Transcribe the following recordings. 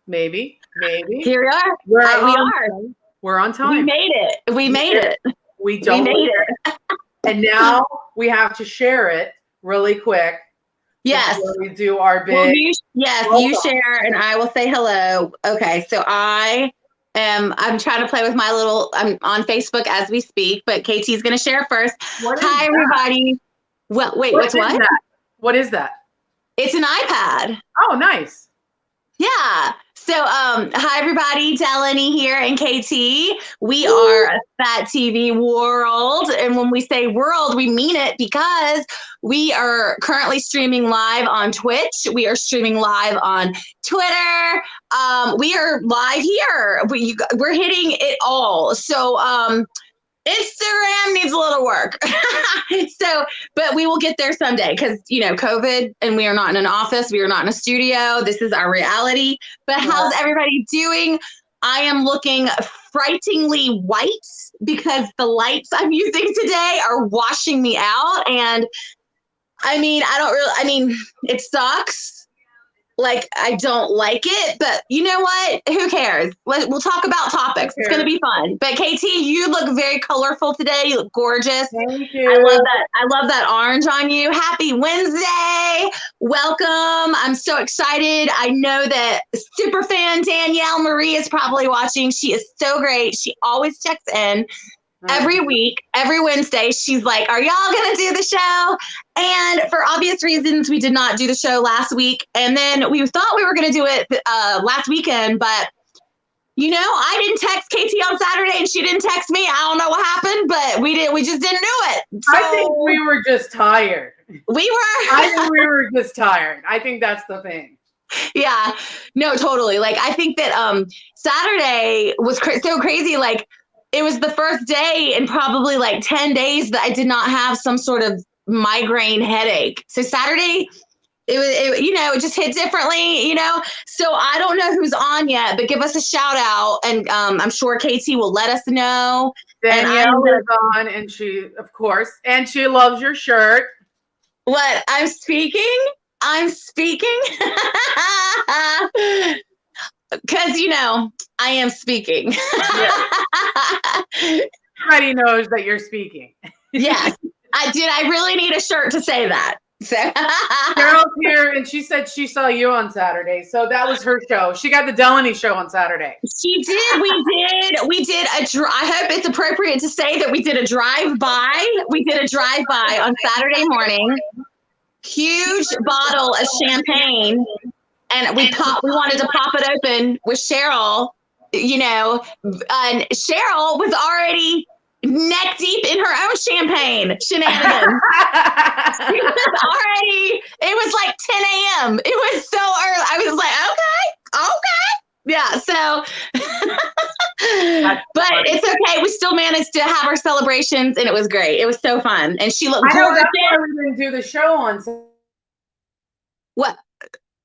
Maybe. Here we are. We're on time. We made it. We made it. We made it. And now we have to share it really quick. Yes. We do our big. Well, you share and I will say hello. Okay. So I'm trying to play with my I'm on Facebook as we speak, but KT's going to share first. Hi, everybody. Well, wait, what? What is that? It's an iPad. Oh, nice. Yeah. So, hi everybody, Dellany here and KTEE. We are a Fat TV world. And when we say world, we mean it because we are currently streaming live on Twitch. We are streaming live on Twitter. We are live here. We're hitting it all. So, Instagram needs a little work. But we will get there someday because, COVID and we are not in an office. We are not in a studio. This is our reality. But how's everybody doing? I am looking frighteningly white because the lights I'm using today are washing me out. And it sucks. Like, I don't like it, but you know what? Who cares? We'll talk about topics. It's going to be fun. But KT, you look very colorful today. You look gorgeous. Thank you. I love that orange on you. Happy Wednesday. Welcome. I'm so excited. I know that super fan Danielle Marie is probably watching. She is so great. She always checks in. Every week, every Wednesday, she's like, are y'all going to do the show? And for obvious reasons, we did not do the show last week. And then we thought we were going to do it last weekend. But, I didn't text KT on Saturday and she didn't text me. I don't know what happened, but we just didn't do it. So, I think we were just tired. I think we were just tired. I think that's the thing. Yeah, no, totally. Like, I think that Saturday was so crazy. Like, it was the first day in probably like 10 days that I did not have some sort of migraine headache. So Saturday, it just hit differently, So I don't know who's on yet, but give us a shout out. And I'm sure KT will let us know. Danielle is on, and she, of course, and she loves your shirt. What? I'm speaking? Because, I am speaking. Everybody knows that you're speaking. Yes, I did. I really need a shirt to say that. So Carol's here, and she said she saw you on Saturday. So that was her show. She got the Dellany show on Saturday. She did. We did I hope it's appropriate to say that we did a drive-by. We did a drive-by on Saturday morning. Huge bottle of champagne. And we wanted to pop it open with Cheryl, and Cheryl was already neck deep in her own champagne shenanigans. It was like 10 a.m. It was so early. I was like, okay. Yeah, so, but it's okay. We still managed to have our celebrations and it was great. It was so fun. And she looked gorgeous. That's why we didn't do the show on What?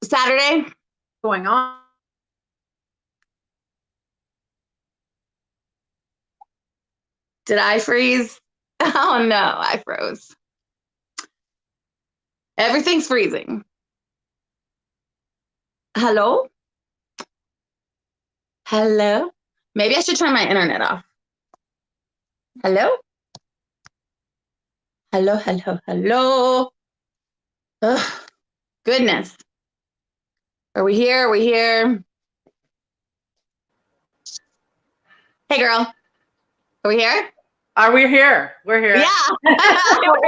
Saturday? Going on. Did I freeze? Oh no, I froze. Everything's freezing. Hello? Hello? Maybe I should turn my internet off. Hello? Hello. Ugh, goodness. Are we here? Hey, girl. Are we here? We're here. Yeah.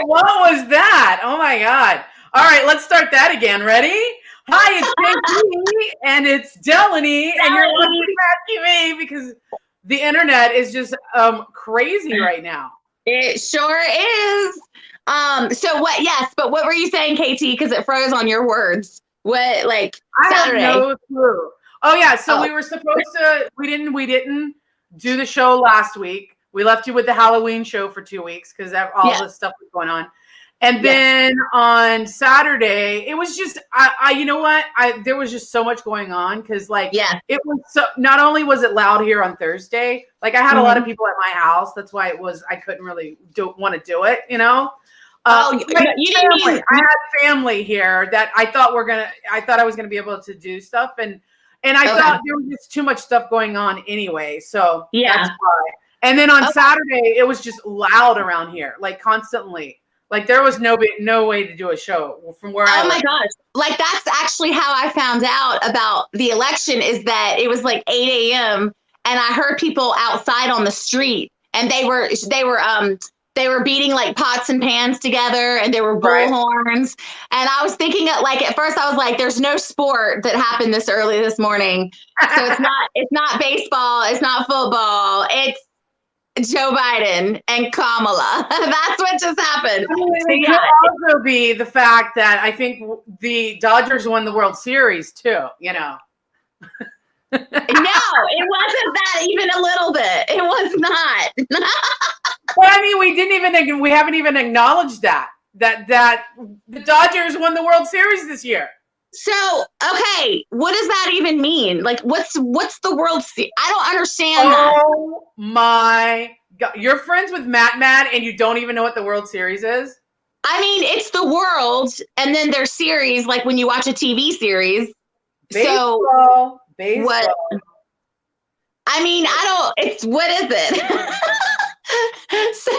What was that? Oh, my God. All right, let's start that again. Ready? Hi, it's KTEE, and it's Dellany, and you're watching Fat TV because the internet is just crazy right now. It sure is. So what? Yes, but what were you saying, KT? Because it froze on your words. What, like Saturday? I have no clue. Oh yeah, so we were supposed to. We didn't do the show last week. We left you with the Halloween show for 2 weeks because all this stuff was going on. And then on Saturday, it was just you know what? There was just so much going on because it was so. Not only was it loud here on Thursday, like I had a lot of people at my house. That's why I couldn't really want to do it. You know. You didn't mean I had family here that I thought I was gonna be able to do stuff, and And I thought there was just too much stuff going on anyway. So yeah. that's why. And then on Saturday, it was just loud around here, like constantly. Like there was no way to do a show from where I live. Oh my gosh. Like that's actually how I found out about the election, is that it was like 8 a.m. and I heard people outside on the street, and they were beating like pots and pans together, and there were bullhorns. And I was thinking like at first I was like, there's no sport that happened this early this morning. So it's not baseball, it's not football, it's Joe Biden and Kamala. That's what just happened. I mean, it could also be the fact that I think the Dodgers won the World Series too, you know. No, it wasn't that even a little bit. It was not. But I mean, we haven't even acknowledged that the Dodgers won the World Series this year. So, okay, what does that even mean? Like, what's the World Series? I don't understand that. Oh my God. You're friends with Matt and you don't even know what the World Series is? I mean, it's the world, and then there's series, like when you watch a TV series. Baseball. What? I mean, what is it? So,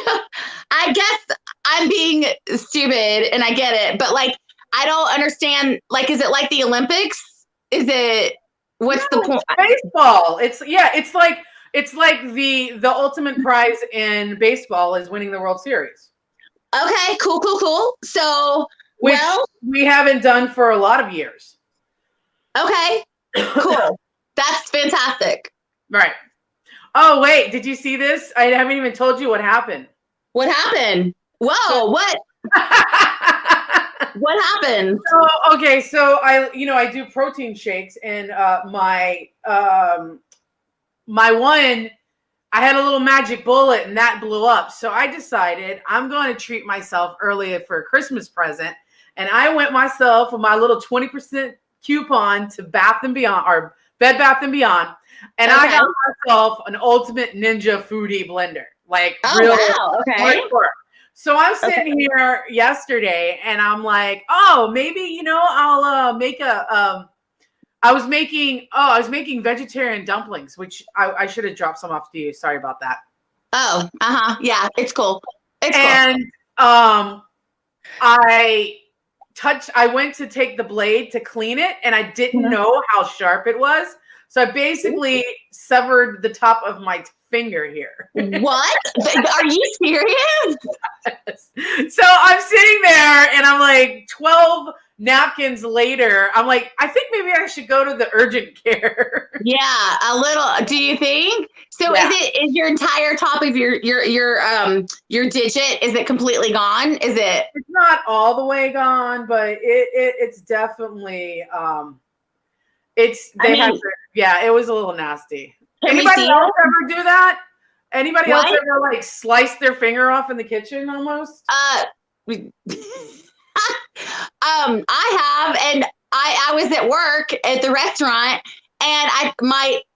I guess I'm being stupid, and I get it, but like, I don't understand. Like, is it like the Olympics? What's the point? Baseball. It's like the ultimate prize in baseball is winning the World Series. Okay, cool. So, which we haven't done for a lot of years. Okay, cool. That's fantastic. Right. Oh, wait, did you see this? I haven't even told you what happened. What happened? Whoa, what? What happened? So I do protein shakes, and my one, I had a little magic bullet and that blew up. So I decided I'm going to treat myself early for a Christmas present. And I went myself with my little 20% coupon to Bath and Beyond, or Bed Bath and Beyond. And I got myself an ultimate ninja foodie blender. Like, wow. Okay. Hardcore. So I'm sitting here yesterday and I'm like, oh, maybe, I'll make I was making vegetarian dumplings, which I should have dropped some off to you. Sorry about that. Oh, yeah, it's cool. Cool. I went to take the blade to clean it, and I didn't know how sharp it was. So I basically severed the top of my finger here. What? Are you serious? So I'm sitting there and I'm like 12 napkins later. I'm like, I think maybe I should go to the urgent care. Yeah, a little. Do you think? So is your entire top of your digit, is it completely gone? Is it? It's not all the way gone, but it's definitely it was a little nasty. Anybody else ever do that? Anybody else ever like slice their finger off in the kitchen almost? I have, and I was at work at the restaurant, and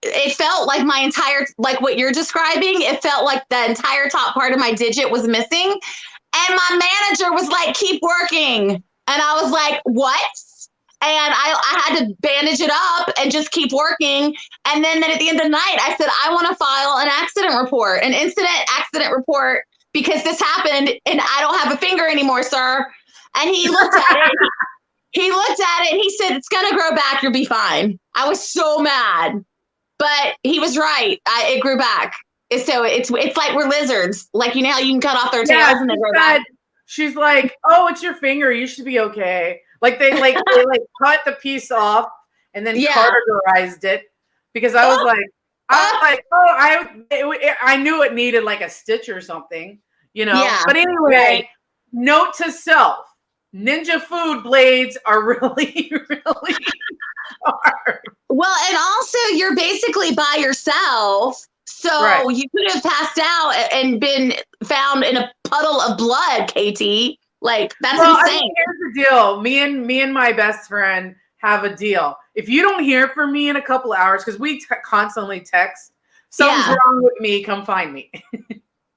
it felt like my entire, like what you're describing, it felt like the entire top part of my digit was missing. And my manager was like, keep working. And I was like, what? And I had to bandage it up and just keep working. And then at the end of the night, I said, I want to file an incident accident report, because this happened and I don't have a finger anymore, sir. And he looked at it. He looked at it and he said, it's going to grow back. You'll be fine. I was so mad, but he was right. It grew back. So it's like we're lizards. Like, you know how you can cut off their tails and they grow back? She's like, oh, it's your finger. You should be okay. Like they cut the piece off and then cauterized it, because I was I knew it needed like a stitch or something, Yeah. But anyway, note to self: ninja food blades are really, really sharp. Well, and also you're basically by yourself. So you could have passed out and been found in a puddle of blood, KT. Like, that's insane. I mean, here's the deal. Me and my best friend have a deal. If you don't hear from me in a couple hours, because we constantly text, something's wrong with me, come find me.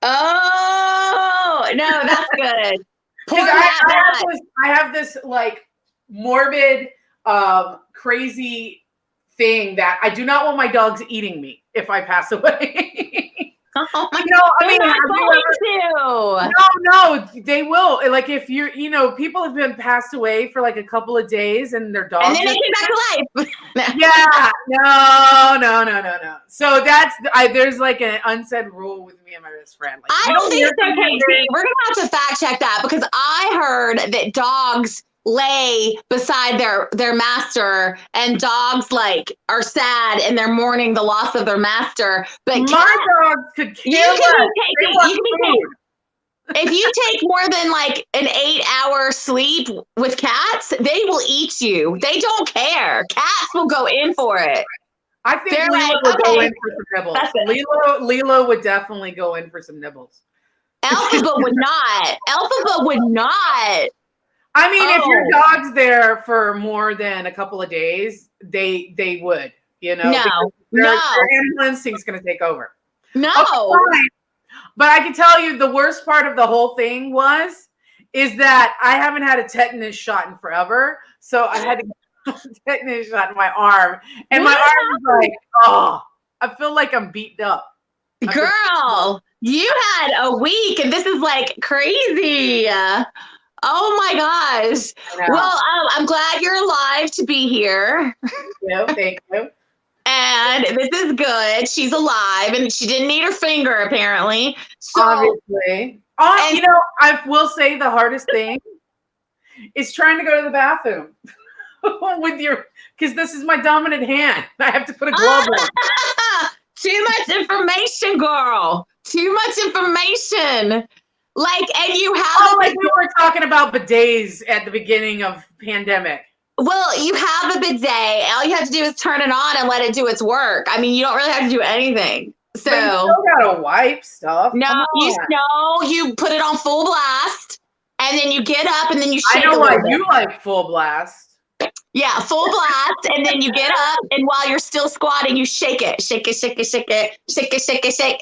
Oh, no, that's good. I have this like morbid, crazy thing that I do not want my dogs eating me if I pass away. Oh my No, they will. Like if you're, people have been passed away for like a couple of days and their dogs. And then they came back to life. Yeah, no. So there's like an unsaid rule with me and my best friend. Like, I don't think so, KT. We're gonna have to fact check that because I heard that dogs lay beside their master and dogs like are sad and they're mourning the loss of their master. But my dogs could kill if you take more than like an 8-hour sleep with cats, they will eat you. They don't care. Cats will go in for it. I think Lilo would go in for some nibbles. Lilo would definitely go in for some nibbles. Alphaba would not. Alphaba would not. I mean, if your dog's there for more than a couple of days, they would, No. Their animal instinct's going to take over. No. Okay, but I can tell you the worst part of the whole thing is that I haven't had a tetanus shot in forever. So I had to get a tetanus shot in my arm. And my arm is like, I feel like I'm beaten up. Girl, you had a week and this is like crazy. Oh my gosh. Well, I'm glad you're alive to be here. Thank you. And this is good. She's alive and she didn't need her finger apparently. So obviously. I will say the hardest thing is trying to go to the bathroom because this is my dominant hand. I have to put a glove on. Too much information, girl. Too much information. And you have like we were talking about bidets at the beginning of pandemic. Well, you have a bidet. All you have to do is turn it on and let it do its work. I mean, you don't really have to do anything. So but you still gotta wipe stuff. No, you put it on full blast, and then you get up and then you shake. I know why you like full blast. Yeah, full blast, and then you get up, and while you're still squatting, you shake it,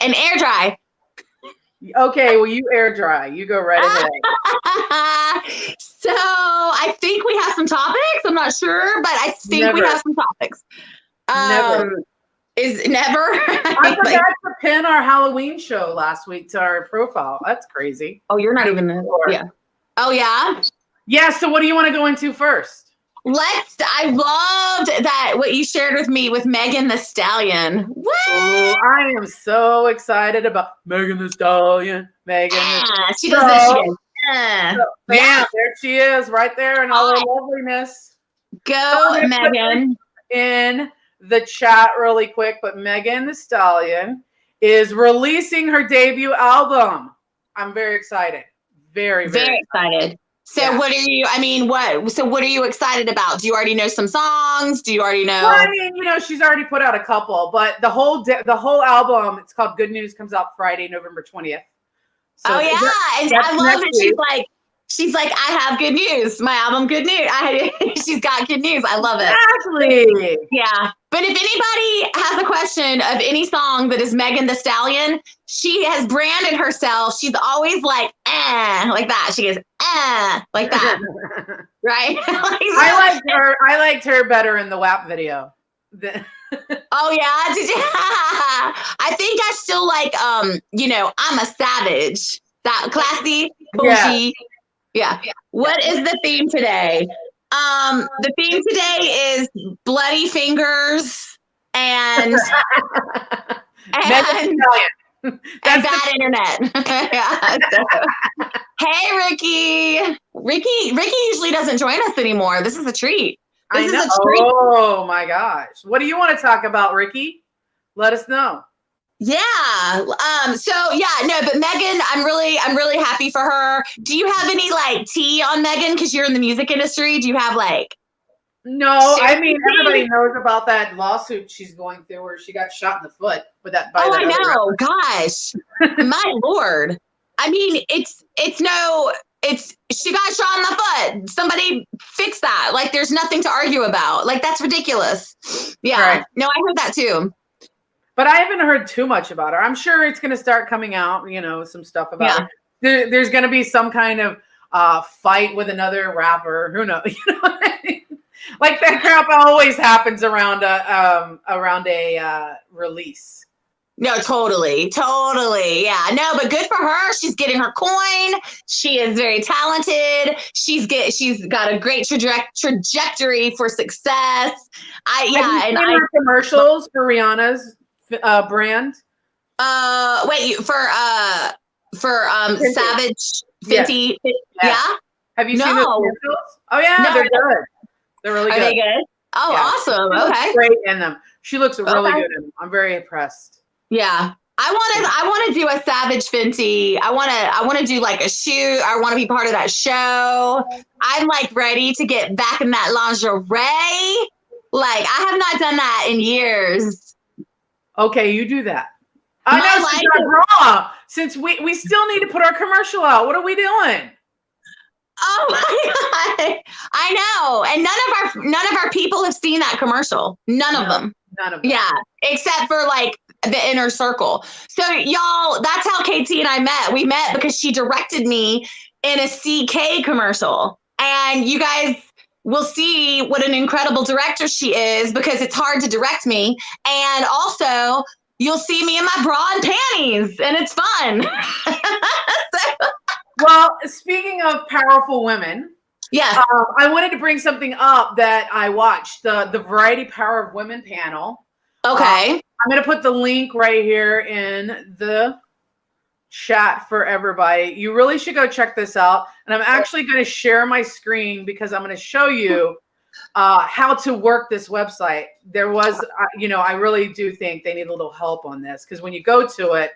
and air dry. Okay, well, you air dry. You go right ahead. So I think we have some topics. I'm not sure, but I think we have some topics. Never. I forgot to pin our Halloween show last week to our profile. That's crazy. Oh, you're not even there. Yeah. Oh, yeah? Yeah, so what do you want to go into first? I loved that what you shared with me with Megan Thee Stallion. What? Oh, I am so excited about Megan Thee Stallion. She does this. She goes, there she is, right there in all her loveliness. Go, Megan. In the chat really quick, but Megan Thee Stallion is releasing her debut album. I'm very excited. Very, very excited. So what are you excited about? Do you already know some songs? Do you already know? Well, I mean, she's already put out a couple, but the whole album, it's called Good News, comes out Friday, November 20th. So and I love that she's like, I have good news. My album, Good News. She's got good news. I love it. Exactly. Yeah. But if anybody has a question of any song that is Megan Thee Stallion, she has branded herself. She's always like, like that. She goes, like that. Right? I liked her better in the WAP video. Oh yeah, did you? I think I still like I'm a savage. That classy, bougie. Yeah. What is the theme today? The theme today is bloody fingers and bad internet. Hey, Ricky. Ricky usually doesn't join us anymore. This is a treat. This is a treat. Oh my gosh. What do you want to talk about, Ricky? Let us know. Yeah. But Megan, I'm really happy for her. Do you have any tea on Megan? Because you're in the music industry. Do you have No, I mean, everybody knows about that lawsuit she's going through where she got shot in the foot with that. I know. Gosh, my Lord. I mean, she got shot in the foot. Somebody fix that. There's nothing to argue about. That's ridiculous. Yeah. Right. No, I heard that too. But I haven't heard too much about her. I'm sure it's going to start coming out, some stuff about her. There's going to be some kind of fight with another rapper. Who knows? You know what I mean? Like that crap always happens around a release. No, totally. Yeah, no, but good for her. She's getting her coin. She is very talented. She's got a great trajectory for success. Have you seen her commercials for Rihanna's brand? Wait, for Savage Fenty. Yeah. Have you seen those commercials? Oh yeah, no, they're good. They're really good. Are they good? Oh, yeah. Awesome. She okay. Looks great in them. She looks really good in them. I'm very impressed. Yeah. I want to do a Savage Fenty. I want to do like a shoot. I want to be part of that show. I'm like ready to get back in that lingerie. Like I have not done that in years. Okay, you do that. I know, since we still need to put our commercial out. What are we doing? Oh my God. I know. And none of our people have seen that commercial. None of them. Yeah. Except for like the inner circle. So y'all, that's how KT and I met. We met because she directed me in a CK commercial. And you guys will see what an incredible director she is because it's hard to direct me. And also you'll see me in my bra and panties and it's fun. Well, speaking of powerful women, I wanted to bring something up that I watched, the Variety Power of Women panel. Okay. I'm going to put the link right here in the chat for everybody. You really should go check this out. And I'm actually going to share my screen because I'm going to show you how to work this website. There was, I really do think they need a little help on this because when you go to it,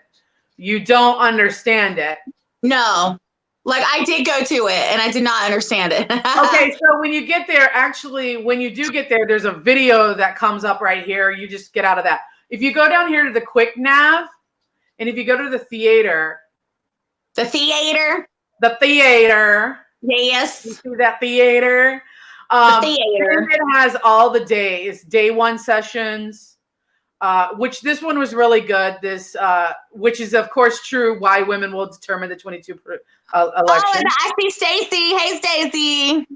you don't understand it. No. Like I did go to it and I did not understand it. Okay, so when you get there, when you do get there, there's a video that comes up right here. You just get out of that. If you go down here to the quick nav, and if you go to the theater. The theater. Yes. You see that theater? The theater. It has all the days, day one sessions. Which this one was really good. This, which is of course true. Why women will determine the 22 election. Oh, and I see Stacy. Hey, Stacy.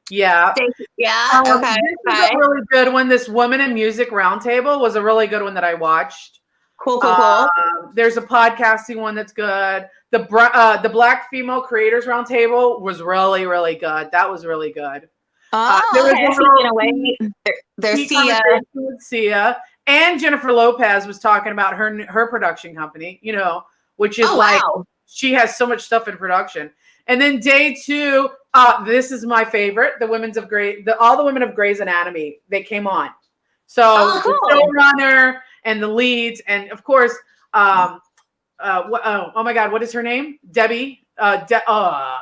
Yeah. Stacy. Yeah. Okay. This is a really good one. This Women in Music Roundtable was a really good one that I watched. Cool. There's a podcasting one that's good. The Black Female Creators Roundtable was really, really good. That was really good. There's Sia. And Jennifer Lopez was talking about her production company, which is she has so much stuff in production. And then day two, this is my favorite, all the women of Grey's Anatomy, they came on. So cool. The showrunner and the leads, and of course, oh my God, what is her name? Debbie. Shonda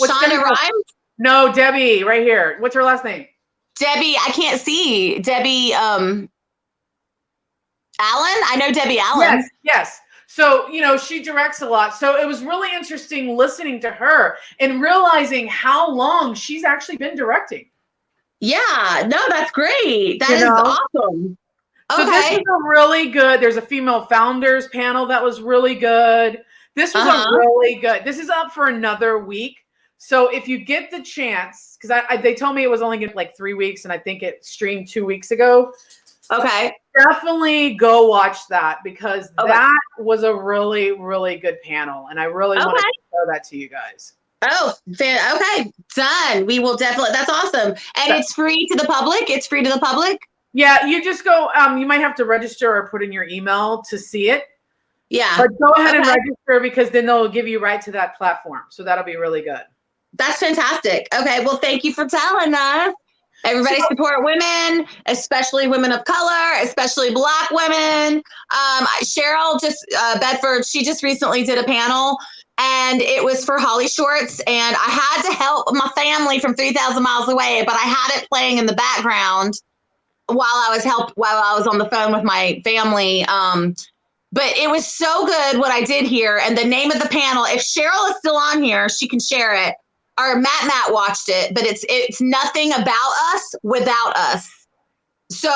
Rhimes? No, Debbie, right here. What's her last name? Debbie, I can't see. Debbie, Allen? I know Debbie Allen. Yes. So, she directs a lot. So it was really interesting listening to her and realizing how long she's actually been directing. Yeah, no, that's great. That is awesome. So this is a really good, there's a female founders panel that was really good. This was a really good, this is up for another week. So if you get the chance, because they told me it was only going to like 3 weeks and I think it streamed 2 weeks ago. Okay. Definitely go watch that because that was a really, really good panel. And I really want to show that to you guys. Oh, okay. Done. We will definitely. That's awesome. And it's free to the public. It's free to the public. Yeah. You just go, you might have to register or put in your email to see it. Yeah. But go ahead and register because then they'll give you right to that platform. So that'll be really good. That's fantastic. Okay. Well, thank you for telling us. Everybody support women, especially women of color, especially Black women. Cheryl Bedford, she just recently did a panel and it was for Holly Shorts. And I had to help my family from 3,000 miles away, but I had it playing in the background while I was on the phone with my family. But it was so good what I did here. And the name of the panel, if Cheryl is still on here, she can share it. Or Matt watched it, but it's nothing about us without us. So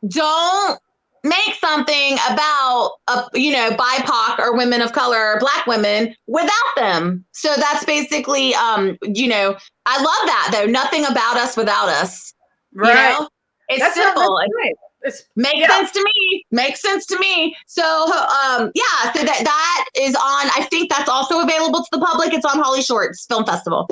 don't make something about, BIPOC or women of color or Black women without them. So that's basically, I love that though. Nothing about us without us. Right. It's That's simple. right. Makes sense to me. Makes sense to me. So, so that is on. I think that's also available to the public. It's on Holly Shorts Film Festival.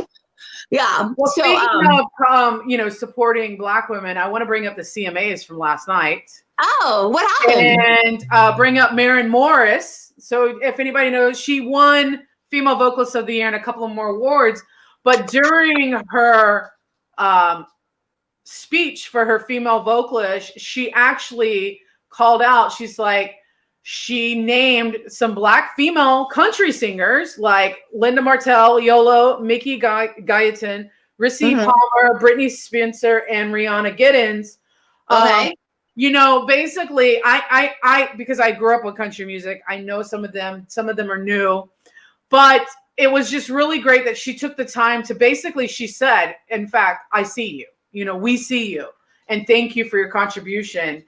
Yeah. Well, so, speaking of, supporting Black women, I want to bring up the CMAs from last night. Oh, what happened? And bring up Maren Morris. So if anybody knows, she won Female Vocalist of the Year and a couple of more awards. But during her speech for her female vocalist, she actually called out, she named some Black female country singers like Linda Martell, Yolo, Mickey Guyton, Rissy Palmer, Brittany Spencer, and Rihanna Giddens. Okay. Basically I because I grew up with country music, I know some of them are new, but it was just really great that she took the time to she said, in fact, I see you. We see you, and thank you for your contribution,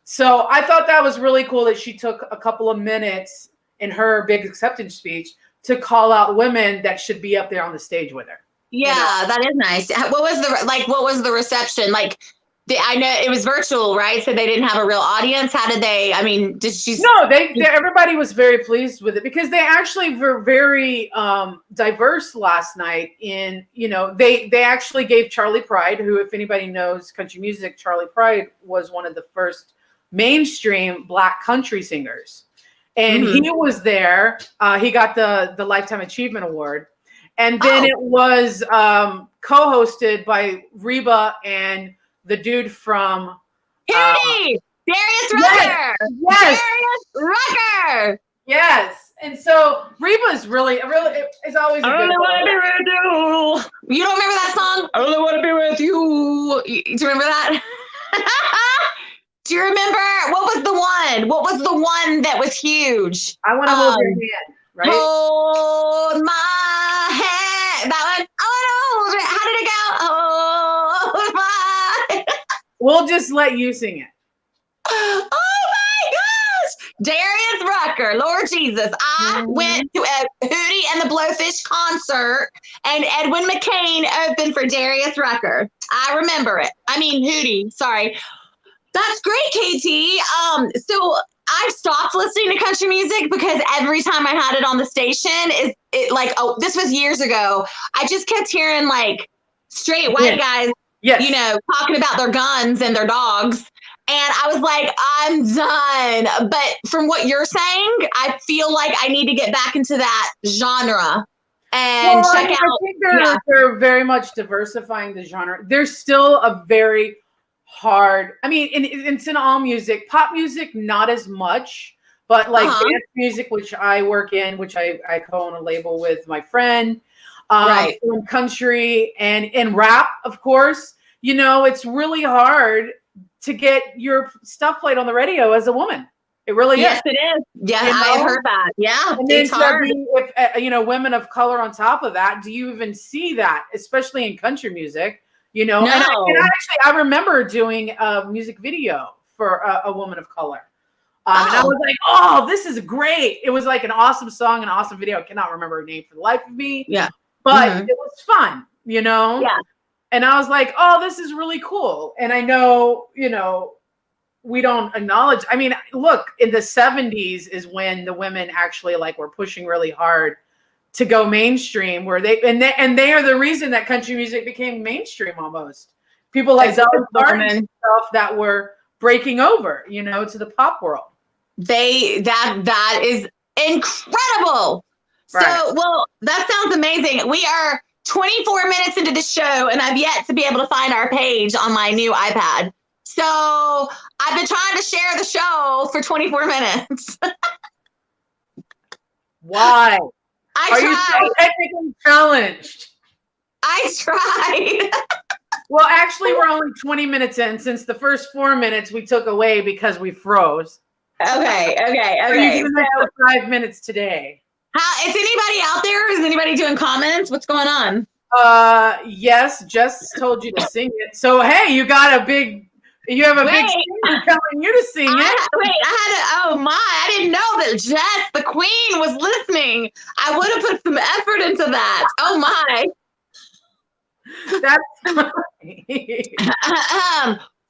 So I thought that was really cool that she took a couple of minutes in her big acceptance speech to call out women that should be up there on the stage with her. Yeah, that is nice. What was the reception? I know it was virtual, right? So they didn't have a real audience. How did they, did she? No, everybody was very pleased with it because they actually were very diverse last night they actually gave Charlie Pride, who, if anybody knows country music, Charlie Pride was one of the first mainstream Black country singers. And he was there. He got the Lifetime Achievement Award. And then it was co-hosted by Reba and the dude from Darius Rucker. Yes. Darius Rucker. Yes. And so Reba is really is always a good want to be with you. You don't remember that song? I only want to be with you. Do you remember that? Do you remember what was the one that was huge? I want to hold your hand, right? Hold my hand. That one. I want to hold it. How did it go? Hold my. We'll just let you sing it. Oh my gosh! Darius Rucker, Lord Jesus. I went to a Hootie and the Blowfish concert, and Edwin McCain opened for Darius Rucker. I remember it. Hootie. Sorry. That's great, KT. So I stopped listening to country music because every time I had it on the station, this was years ago. I just kept hearing straight white guys. Yes. Talking about their guns and their dogs. And I was like, I'm done. But from what you're saying, I feel like I need to get back into that genre and check out. I think they're very much diversifying the genre. There's still a very hard, it's in all music. Pop music, not as much. But dance music, which I work in, which I co-own a label with my friend. Right. In country and in rap, of course, it's really hard to get your stuff played on the radio as a woman. It really is. Yes, it is. Yeah, I've heard that. Yeah, and it's hard. If, women of color on top of that, do you even see that, especially in country music? No. And I remember doing a music video for a woman of color. And I was like, oh, this is great. It was like an awesome song, an awesome video. I cannot remember her name for the life of me. Yeah. But it was fun, Yeah. And I was like, oh, this is really cool. And I know, we don't acknowledge. Look, in the 70s is when the women actually were pushing really hard to go mainstream, where they are the reason that country music became mainstream almost. People like Dolly Parton and stuff that were breaking over, to the pop world. That is incredible. Right. So, well, that sounds amazing. We are 24 minutes into the show, and I've yet to be able to find our page on my new iPad. So I've been trying to share the show for 24 minutes. Why? Are you so technically challenged? I tried. Well, actually, we're only 20 minutes in, since the first 4 minutes we took away because we froze. Okay. So 5 minutes today. Is anybody out there? Is anybody doing comments? What's going on? Yes, Jess told you to sing it. So hey, you got a big You have a big singer telling you to sing it. I didn't know that Jess, the queen, was listening. I would have put some effort into that. Oh my. That's funny.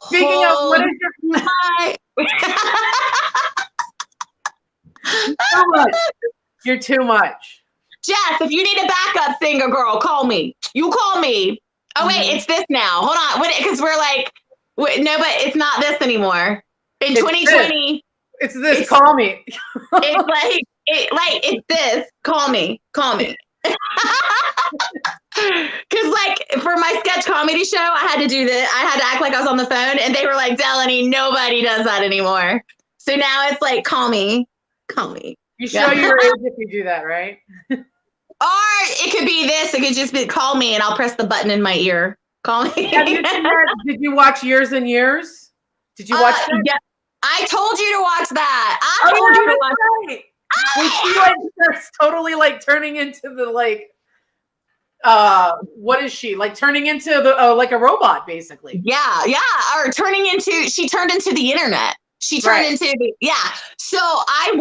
Speaking of, what is your too much. You're too much. Jess, if you need a backup singer, girl, call me. You call me. Oh wait, it's this now. Hold on, because we're like, no, but it's not this anymore. In 2020, it's this. Call me. It's this. Call me. Because like for my sketch comedy show, I had to do this. I had to act like I was on the phone, and they were like, Dellany, nobody does that anymore. So now it's like, call me. You show your age if you do that, right? Or it could be this. It could just be call me, and I'll press the button in my ear. Call me. Did you watch Years and Years? Did you watch that? Yeah, I told you to watch that. I told you to watch that. Was she that's totally like turning into the like what is she like turning into the like a robot basically? Yeah, or she turned into the internet. She turned into So I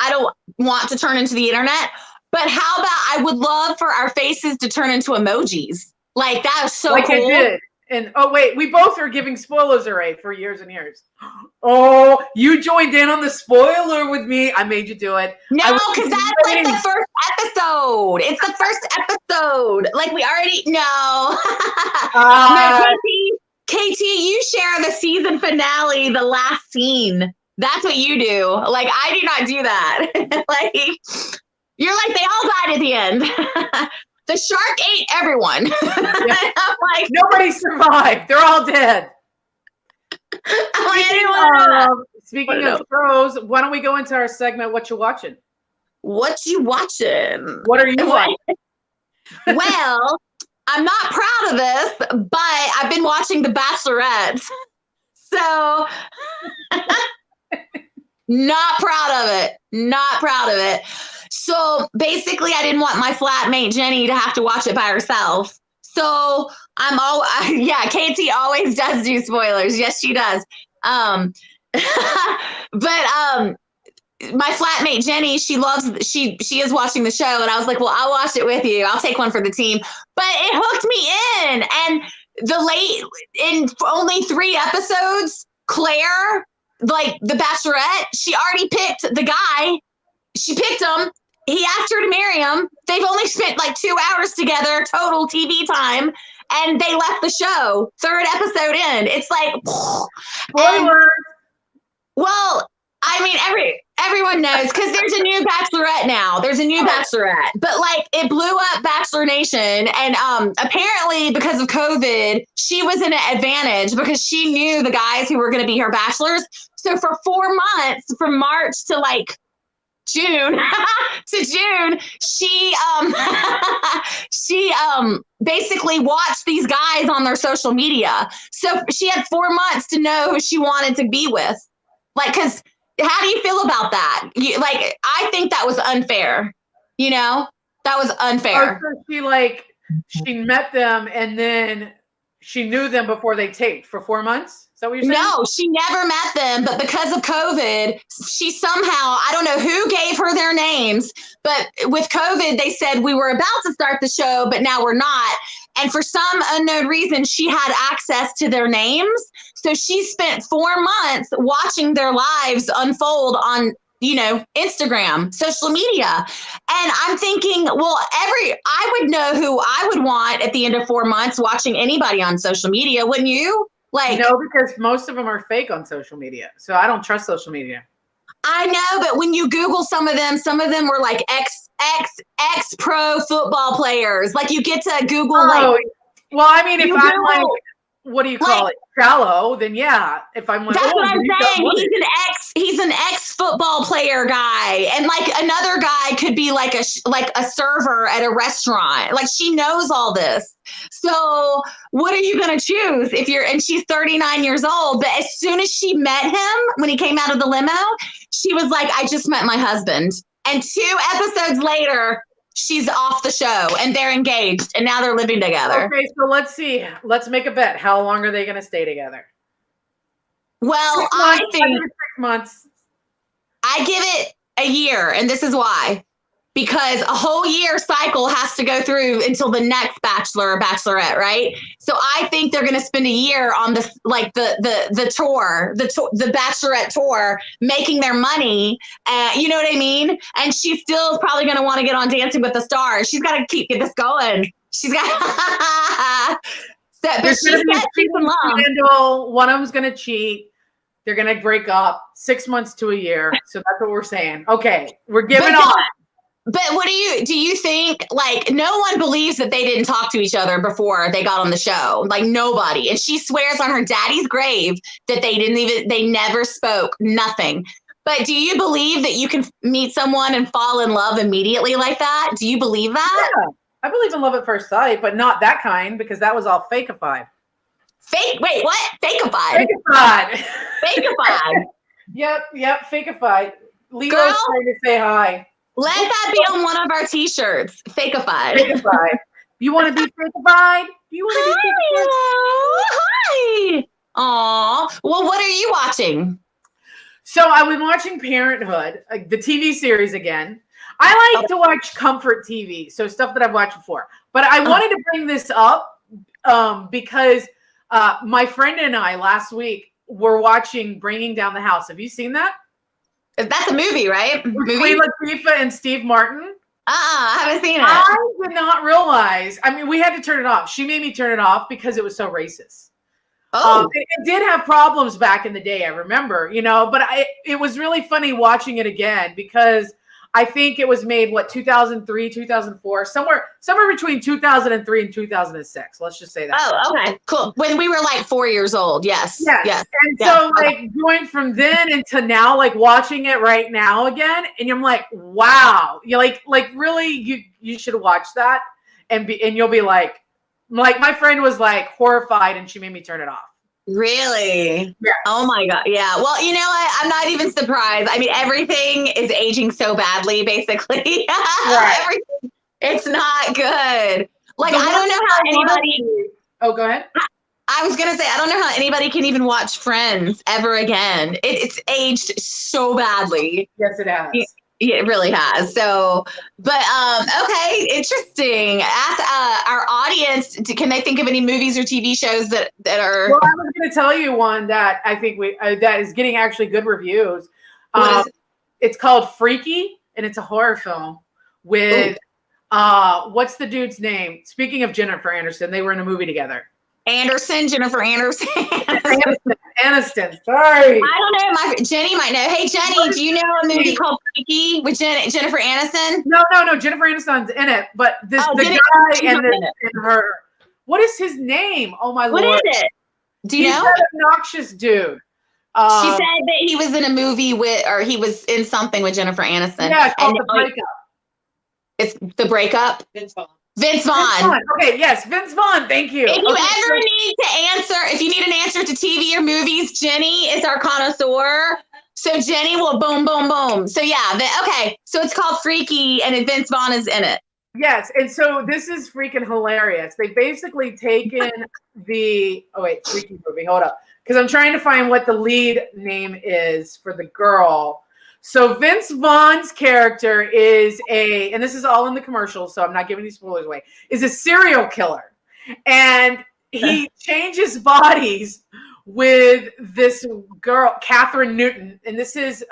don't want to turn into the internet, but how about I would love for our faces to turn into emojis. Like that was so cool. I did. And oh wait, we both are giving spoilers already for Years and Years. Oh, you joined in on the spoiler with me. I made you do it. No, because that's like the first episode. It's the first episode. Like we already know. No, KTEE, you share the season finale, the last scene. That's what you do. Like I do not do that. Like you're like they all died at the end. The shark ate everyone. Yeah. I'm like, nobody survived. They're all dead. Speaking of shows, why don't we go into our segment, What You Watching? What you watching? What are you watching? Well, I'm not proud of this, but I've been watching The Bachelorette. So not proud of it. So basically, I didn't want my flatmate Jenny to have to watch it by herself. So KTEE always does do spoilers. Yes, she does. But my flatmate Jenny, she is watching the show, and I was like, well, I'll watch it with you. I'll take one for the team. But it hooked me in, and in only 3 episodes, Claire, like the Bachelorette, she already picked the guy. She picked him. He asked her to marry him. They've only spent like 2 hours together, total TV time, and they left the show. 3rd episode in. It's like, well, I mean, everyone knows because there's a new Bachelorette now. But like it blew up Bachelor Nation, and apparently because of COVID, she was in an advantage because she knew the guys who were going to be her bachelors. So for 4 months, from March to like June, she basically watched these guys on their social media. So she had 4 months to know who she wanted to be with. Like, because how do you feel about that? I think that was unfair. You know, that was unfair. Oh, so she met them and then she knew them before they taped for 4 months? Is that what you're saying? No, she never met them, but because of COVID, she somehow, I don't know who gave her their names, but with COVID, they said we were about to start the show, but now we're not. And for some unknown reason, she had access to their names. So she spent 4 months watching their lives unfold on, Instagram, social media. And I'm thinking, well, I would know who I would want at the end of 4 months watching anybody on social media, wouldn't you? No, because most of them are fake on social media. So I don't trust social media. I know, but when you Google some of them were like ex pro football players. Like you get to Google well, I mean, if I'm like, what do you call it? Shallow, then yeah. If I'm like, that's what I'm saying. He's an ex football player guy, and like another guy could be like a server at a restaurant. Like she knows all this. So what are you gonna choose and she's 39 years old? But as soon as she met him, when he came out of the limo, she was like, I just met my husband. And 2 episodes later, she's off the show and they're engaged and now they're living together. Okay, so let's see. Let's make a bet. How long are they going to stay together? Well, 6 months. I give it a year, and this is why. Because a whole year cycle has to go through until the next bachelor or bachelorette, right? So I think they're going to spend a year on the tour, the bachelorette tour, making their money. You know what I mean? And she still is probably going to want to get on Dancing with the Stars. She's got to get this going. She's got. But she said she's in love. Scandal. One of them's going to cheat. They're going to break up 6 months to a year. So that's what we're saying. Okay, we're giving on. But what do you think, like, no one believes that they didn't talk to each other before they got on the show, like nobody. And she swears on her daddy's grave that they never spoke, nothing. But do you believe that you can meet someone and fall in love immediately like that? Do you believe that? Yeah, I believe in love at first sight, but not that kind, because that was all fakeified. Wait, what? Fakeified? Fakeified. Yep, fakeified. Leo's trying to say hi. Let that be on one of our t-shirts. Fakeified. Fakeified. You want to be fakeified? You want to be fakeified? Hi. Aw. Well, what are you watching? So I've been watching Parenthood, the TV series again. I like to watch comfort TV, so stuff that I've watched before. But I wanted to bring this up because my friend and I last week were watching Bringing Down the House. Have you seen that? That's a movie, right? Queen Latifah and Steve Martin. I haven't seen it. I did not realize. I mean, we had to turn it off. She made me turn it off because it was so racist. It did have problems back in the day, I remember, but it was really funny watching it again because I think it was made, 2003, 2004, somewhere between 2003 and 2006. Let's just say that. Oh, okay, cool. When we were like 4 years old. Yes. And so going from then into now, watching it right now again, and I'm like, wow, you really, you should watch that and you'll be like my friend was horrified and she made me turn it off. Really? Yeah. Oh my God. Yeah. Well, you know what? I'm not even surprised. I mean, everything is aging so badly, basically. Right. Everything. It's not good. I don't know how anybody. Oh, go ahead. I was going to say, I don't know how anybody can even watch Friends ever again. It's aged so badly. Yes, it has. It really has. So, but okay, interesting. Ask our audience, can they think of any movies or TV shows that are? Well, I was going to tell you one that I think that is getting actually good reviews. It's called Freaky, and it's a horror film with what's the dude's name? Speaking of Jennifer Aniston, they were in a movie together. Jennifer Aniston. Aniston. Sorry. I don't know. Jenny might know. Hey, Jenny, do you know a movie called Freaky with Jennifer Aniston? No. Jennifer Aniston's in it, but the guy and her. What is his name? Oh my Lord! What is it? Do you know? He's that obnoxious dude. She said that he was in a movie or he was in something with Jennifer Aniston. Yeah, it's called The Breakup. It's The Breakup. Vince Vaughn. Okay, yes, Vince Vaughn. Thank you. If you ever need to answer, if you need an answer to TV or movies, Jenny is our connoisseur. So Jenny will boom, boom, boom. So yeah, okay. So it's called Freaky, and Vince Vaughn is in it. Yes, and so this is freaking hilarious. They basically taken Freaky movie. Hold up, because I'm trying to find what the lead name is for the girl. So Vince Vaughn's character is and this is all in the commercial, so I'm not giving these spoilers away, is a serial killer. And he changes bodies with this girl, Catherine Newton. And this is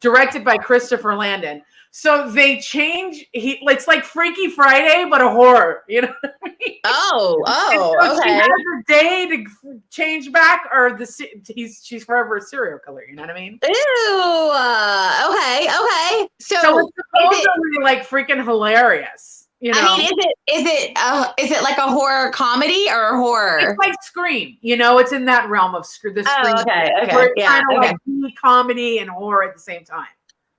directed by Christopher Landon. So they change, it's like Freaky Friday, but a horror, you know what I mean? So okay. She has a day to change back, or she's forever a serial killer, you know what I mean? Ooh, okay. So it's supposedly freaking hilarious, you know? I mean, is it like a horror comedy or a horror? It's like Scream, it's in that realm of the Scream. Okay. Where it's kind of like comedy and horror at the same time.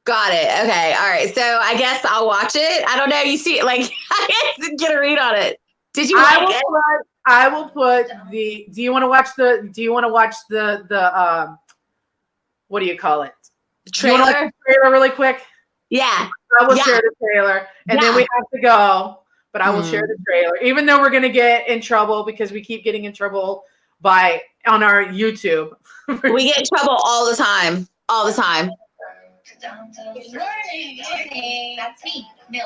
Got it. Okay. All right. So I guess I'll watch it. I don't know. You see, I guess get a read on it. Did you like it? I will put the. Do you want to watch the? What do you call it? Trailer. Do you want to watch the trailer really quick? Yeah. I will share the trailer, and then we have to go. But I will share the trailer, even though we're going to get in trouble because we keep getting in trouble by on our YouTube. We get in trouble all the time. All the time. Good morning. That's me, Millie.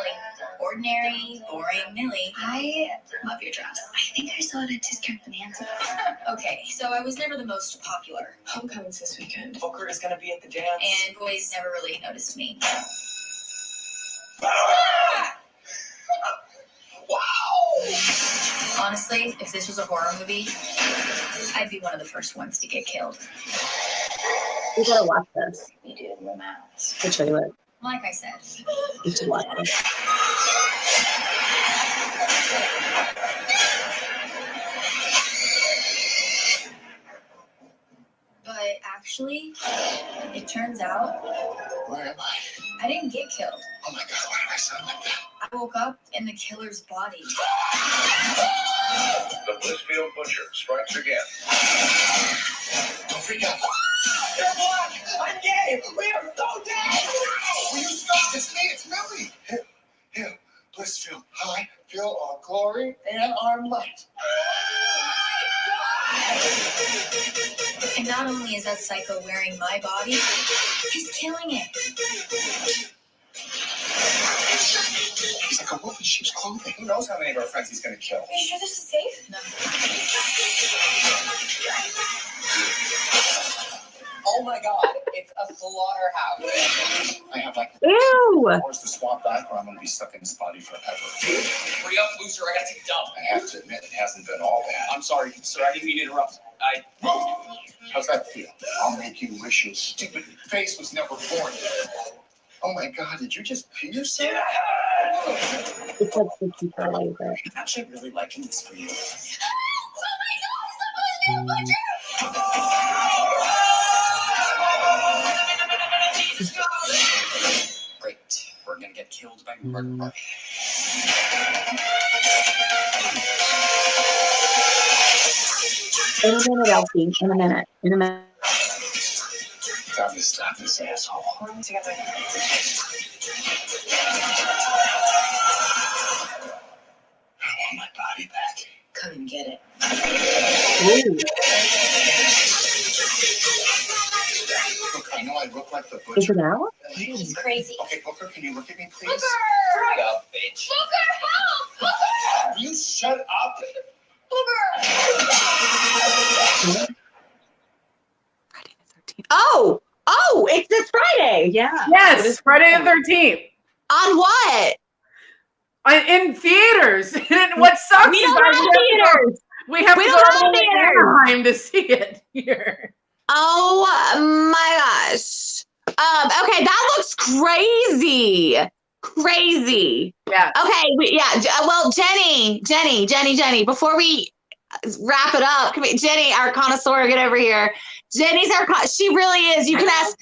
Ordinary, boring Millie. I love your dress. I think I saw it at Discount Bonanza. Okay, so I was never the most popular. Homecoming's this weekend. Booker is gonna be at the dance. And boys never really noticed me. Wow! Honestly, if this was a horror movie, I'd be one of the first ones to get killed. We gotta watch this. We do romance. The trailer. Like I said. You should watch this. But actually, it turns out, Where am I? I didn't get killed. Oh my God, why do I sound like that? I woke up in the killer's body. The Blissfield Butcher strikes again. Don't freak out. You're black! I'm gay! We are so dead! Will you stop? It's me, it's Millie! Here, Blissfield, I feel our glory and our light. And not only is that psycho wearing my body, he's killing it. He's like a wolf in sheep's clothing. Who knows how many of our friends he's gonna kill? Are you sure this is safe? No. Oh my God, it's a slaughterhouse. I have like Ew! hours to swap back or I'm gonna be stuck in this body forever. Hurry up, loser, I gotta take a dump. I have to admit, it hasn't been all bad. I'm sorry, sir. I didn't mean to interrupt. How's that feel? I'll make you wish your stupid face was never born. Oh my God, did you just pee yourself? It's like 54 later. I'm actually really liking this for you. Great. We're gonna get killed by murder. In a minute, Elsie. In a minute. In a minute. Time to stop this asshole. Together. I want my body back. Come and get it. Ooh. Look, I know I look like the Is butcher. it out? He's crazy. Okay, Booker, can you look at me, please? Booker! Shut up, bitch. Booker, help! Booker! You shut up. Booker! Friday the 13th. Oh! Oh! It's this Friday! Yeah. Yes, it's Friday the 13th. On what? In theaters. And what sucks We is don't have theaters! we have We to don't go have to theaters! Anaheim to see it here. Oh my gosh. Okay, that looks crazy. Crazy. Yeah. Okay, well, Jenny, before we wrap it up, come here, Jenny, our connoisseur, get over here. Jenny's she really is. You can ask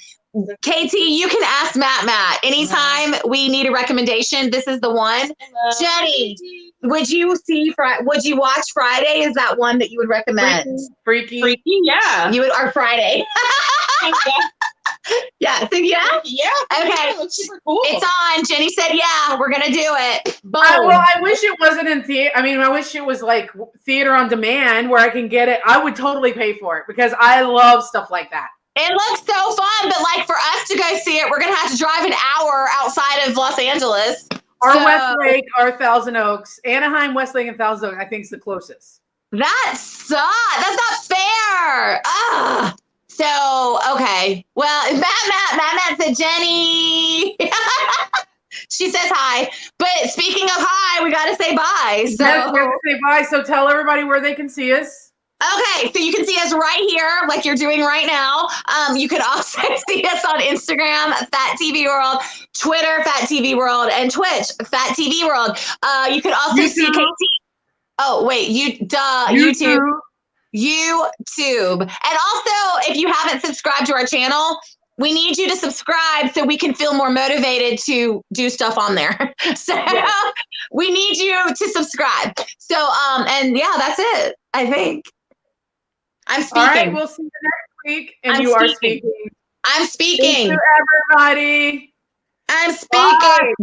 KT, you can ask Matt. Anytime we need a recommendation, this is the one. Jenny, would you watch Friday? Is that one that you would recommend? Freaky. Yeah. You would, or Friday. Yeah. So yeah. Okay. That's super cool. It's on. Jenny said, "Yeah, we're gonna do it." Boom. I wish it wasn't in theater. I mean, I wish it was like theater on demand where I can get it. I would totally pay for it because I love stuff like that. It looks so fun, but like for us to go see it, we're gonna have to drive an hour outside of Los Angeles. Our Westlake, our Thousand Oaks, Anaheim, Westlake, and Thousand Oaks, I think is the closest. That sucks. That's not fair. Ugh. So, okay. Well, Matt said Jenny. She says hi. But speaking of hi, we got to say bye. So, Yes, we have to say bye. So tell everybody where they can see us. okay. So you can see us right here, like you're doing right now. You can also see us on Instagram, Fat TV World, Twitter, Fat TV World, and Twitch, Fat TV World. You can also see KT. Oh, wait. YouTube. YouTube. And also, if you haven't subscribed to our channel, we need you to subscribe so we can feel more motivated to do stuff on there. So we need you to subscribe. So, and yeah, that's it, I think. I'm speaking. All right, we'll see you next week. And I'm are speaking. speaking. I'm speaking. Thank you, everybody. I'm speaking.